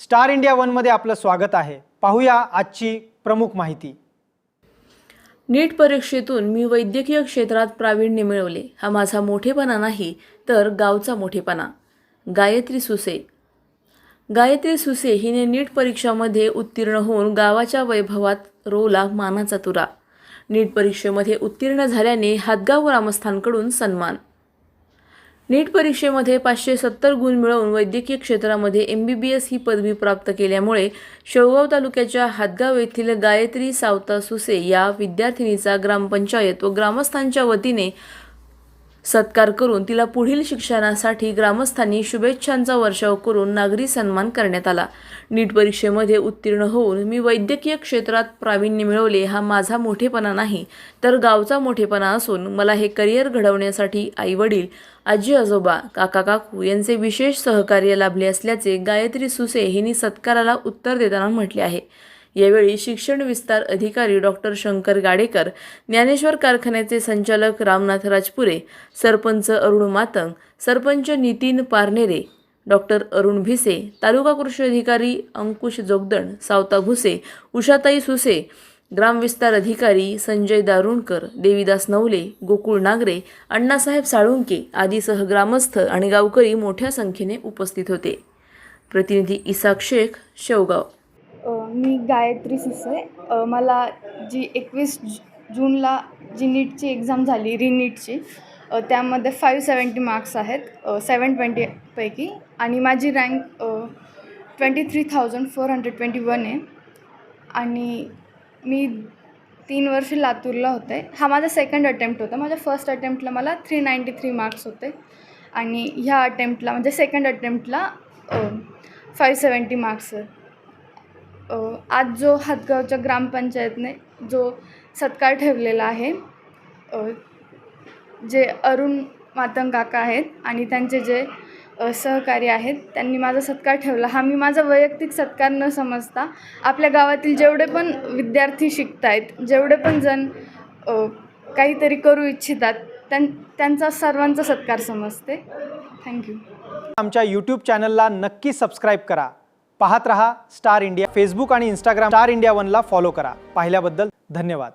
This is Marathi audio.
स्टार इंडिया वनमध्ये आपलं स्वागत आहे। पाहूया आजची प्रमुख माहिती। नीट परीक्षेतून मी वैद्यकीय क्षेत्रात प्रावीण्य मिळवले, हा माझा मोठेपणा नाही तर गावचा मोठेपणा। गायत्री सुसे। गायत्री सुसे हिने नीट परीक्षामध्ये उत्तीर्ण होऊन गावाच्या वैभवात रोवला मानाचा तुरा। नीट परीक्षेमध्ये उत्तीर्ण झाल्याने हादगाव ग्रामस्थांकडून सन्मान। नीट परीक्षेमध्ये 570 गुण मिळवून वैद्यकीय क्षेत्रामध्ये MBBS ही पदवी प्राप्त केल्यामुळे शेवगाव तालुक्याच्या हादगाव येथील गायत्री सावता सुसे या विद्यार्थिनीचा ग्रामपंचायत व ग्रामस्थांच्या वतीने सत्कार करून तिला पुढील शिक्षणासाठी ग्रामस्थांनी शुभेच्छांचा वर्षाव करून नागरी सन्मान करण्यात आला। नीट परीक्षेमध्ये उत्तीर्ण होऊन मी वैद्यकीय क्षेत्रात प्रावीण्य मिळवले, हा माझा मोठेपणा नाही तर गावचा मोठेपणा असून मला हे करिअर घडवण्यासाठी आई-वडील, आजी-आजोबा, काका-काकू यांचे विशेष सहकार्य लाभले असल्याचे गायत्री सुसे हिने सत्काराला उत्तर देताना म्हटले आहे। यावेळी शिक्षण विस्तार अधिकारी डॉक्टर शंकर गाडेकर, ज्ञानेश्वर कारखान्याचे संचालक रामनाथ राजपुरे, सरपंच अरुण मातंग, सरपंच नितीन पारनेरे, डॉक्टर अरुण भिसे, तालुका कृषी अधिकारी अंकुश जोगदंड, सावता भुसे, उषाताई सुसे, ग्रामविस्तार अधिकारी संजय दारुणकर, देवीदास नवले, गोकुळ नागरे, अण्णासाहेब साळुंके आदीसह ग्रामस्थ आणि गावकरी मोठ्या संख्येने उपस्थित होते। प्रतिनिधी इसाक शेख, शेवगाव। मी गायत्री सुसे। मला जी 21 जूनला जी नीटची एक्झाम झाली, रीनीटची, त्यामध्ये 570 मार्क्स आहेत 720 पैकी, आणि माझी रँक 23,421 आहे। आणि मी 3 वर्ष लातूरला होते। हा माझा सेकंड अटेम्प्ट होता। माझ्या फर्स्ट अटेम्प्टला मला 393 मार्क्स होते आणि ह्या अटेम्प्टला म्हणजे सेकंड अटेम्प्टला 570 मार्क्स। आज जो हादगावच्या ग्रामपंचायतने जो सत्कार ठेवलेला आहे, जे अरुण मातंग काका आहेत आणि त्यांचे जे सहकारी आहेत, त्यांनी माझा सत्कार ठेवला। हा मी माझा वैयक्तिक सत्कार न समजता आपल्या गावातील जेवढे पण विद्यार्थी शिकत आहेत, जेवढे पण जण काहीतरी करू इच्छितात, त्यांचा सर्वांचा सत्कार समजते। थँक्यू। आमच्या YouTube चॅनलला नक्की सबस्क्राइब करा। पाहत रहा स्टार इंडिया। फेसबुक आणि Instagram स्टार इंडिया वनला फॉलो करा। पाहिल्याबद्दल धन्यवाद।